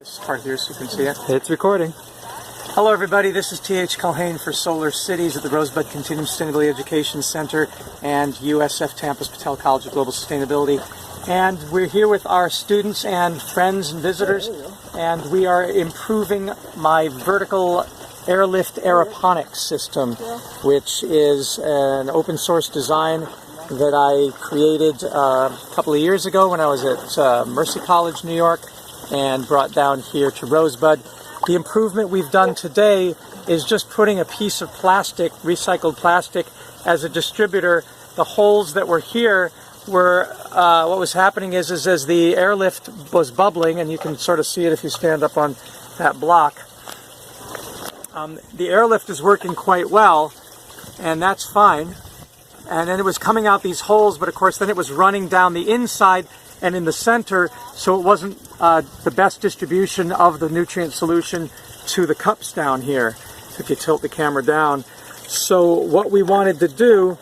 This part here so you can see it. It's recording. Hello everybody, this is T.H. Culhane for Solar Cities at the Rosebud Continuum Sustainability Education Center and USF Tampa's Patel College of Global Sustainability. And we're here with our students and friends and visitors, and we are improving my vertical airlift aeroponics system, which is an open source design that I created a couple of years ago when I was at Mercy College, New York, and brought down here to Rosebud. The improvement we've done today is just putting a piece of plastic, recycled plastic, as a distributor. The holes that were here were, what was happening is as the airlift was bubbling, and you can sort of see it if you stand up on that block, the airlift is working quite well, and that's fine. And then it was coming out these holes, but of course then it was running down the inside and in the center, so it wasn't the best distribution of the nutrient solution to the cups down here, if you tilt the camera down. So what we wanted to do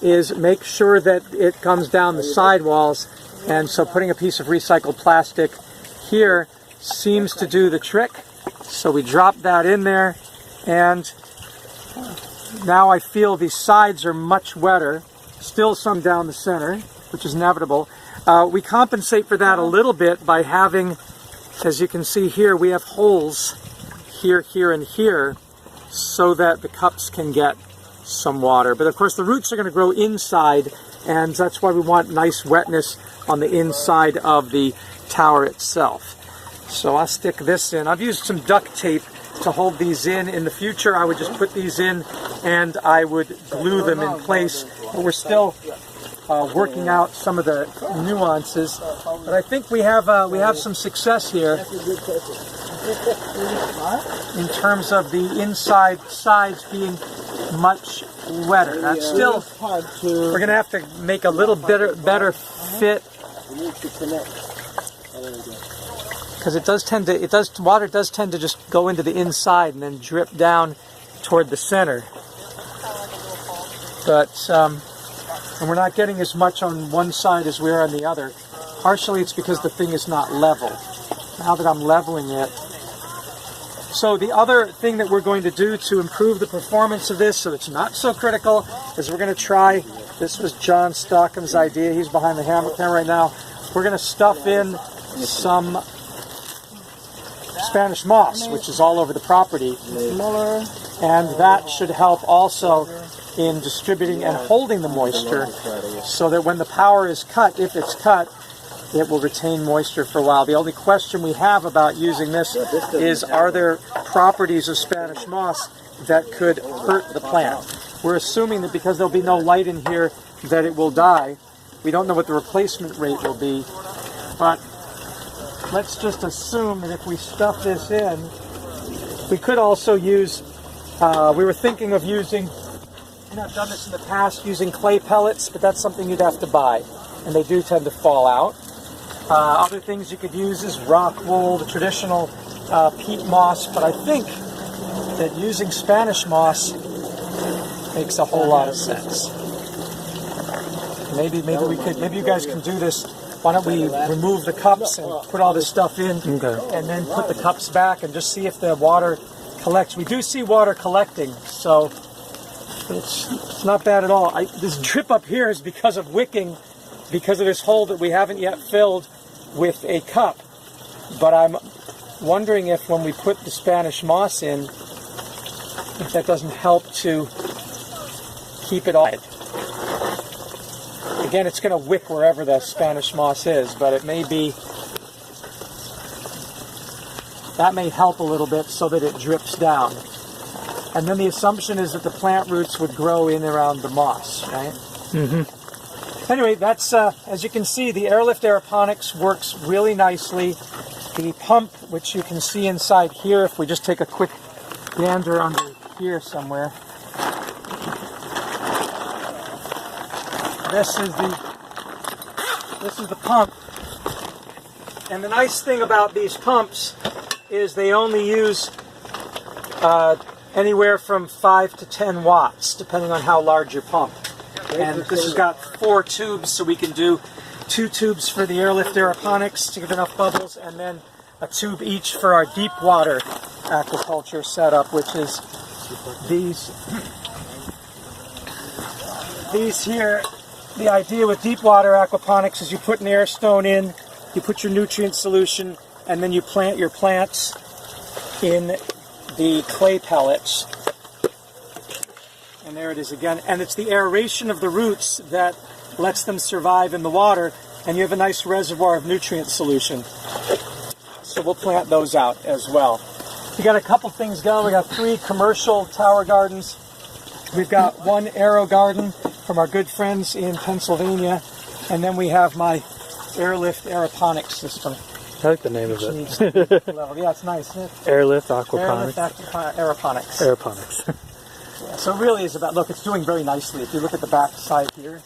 is make sure that it comes down the sidewalls, and so putting a piece of recycled plastic here seems to do the trick. So we dropped that in there, and now I feel the sides are much wetter, still some down the center, which is inevitable. We compensate for that a little bit by having, as you can see here, we have holes here, here, and here, so that the cups can get some water. But of course the roots are going to grow inside, and that's why we want nice wetness on the inside of the tower itself. So I'll stick this in. I've used some duct tape to hold these in. In the future I would just put these in and I would glue them in place. But we're still working out some of the nuances, but I think we have some success here in terms of the inside sides being much wetter. That's still, we're going to have to make a little better fit, because water does tend to just go into the inside and then drip down toward the center. But and we're not getting as much on one side as we are on the other. Partially it's because the thing is not level. Now that I'm leveling it. So the other thing that we're going to do to improve the performance of this so it's not so critical is we're going to try, this was John Stockham's idea, he's behind the camera right now, we're going to stuff in some Spanish moss, which is all over the property, and that should help also in distributing and holding the moisture, so that when the power is cut, if it's cut, it will retain moisture for a while. The only question we have about using this is, are there properties of Spanish moss that could hurt the plant? We're assuming that because there'll be no light in here that it will die. We don't know what the replacement rate will be, but let's just assume that if we stuff this in, we could also use, we were thinking of using, I've done this in the past, using clay pellets, but that's something you'd have to buy, and they do tend to fall out. Other things you could use is rock wool, the traditional peat moss, but I think that using Spanish moss makes a whole lot of sense. Maybe you guys can do this. Why don't we remove the cups and put all this stuff in, and then put the cups back and just see if the water collects. We do see water collecting, so it's not bad at all. This drip up here is because of wicking, because of this hole that we haven't yet filled with a cup. But I'm wondering if when we put the Spanish moss in, if that doesn't help to keep it all. Again, it's going to wick wherever the Spanish moss is, but it may be, that may help a little bit so that it drips down. And then the assumption is that the plant roots would grow in around the moss, right? Mm-hmm. Anyway, that's, as you can see, the airlift aeroponics works really nicely. The pump, which you can see inside here, if we just take a quick gander under here somewhere. This is the pump. And the nice thing about these pumps is they only use anywhere from 5 to 10 watts, depending on how large your pump. And this has got 4 tubes, so we can do 2 tubes for the airlift aeroponics to get enough bubbles, and then a tube each for our deep water aquaculture setup, which is these here. The idea with deep water aquaponics is you put an air stone in, you put your nutrient solution, and then you plant your plants in the clay pellets. And there it is again. And it's the aeration of the roots that lets them survive in the water, and you have a nice reservoir of nutrient solution. So we'll plant those out as well. We got a couple things going. We got 3 commercial tower gardens. We've got 1 aero garden from our good friends in Pennsylvania, and then we have my airlift aeroponics system. I like the name of it. Yeah, it's nice. Airlift aquaponics. Aeroponics. Aeroponics. Yeah, so it really is about, look, it's doing very nicely. If you look at the back side here,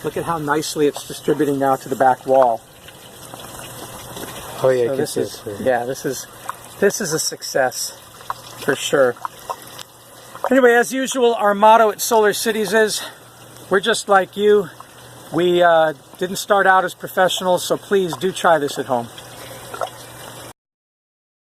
look at how nicely it's distributing now to the back wall. Oh yeah, so I can see it. Yeah, this is a success for sure. Anyway, as usual, our motto at Solar Cities is, we're just like you. We didn't start out as professionals, so please do try this at home.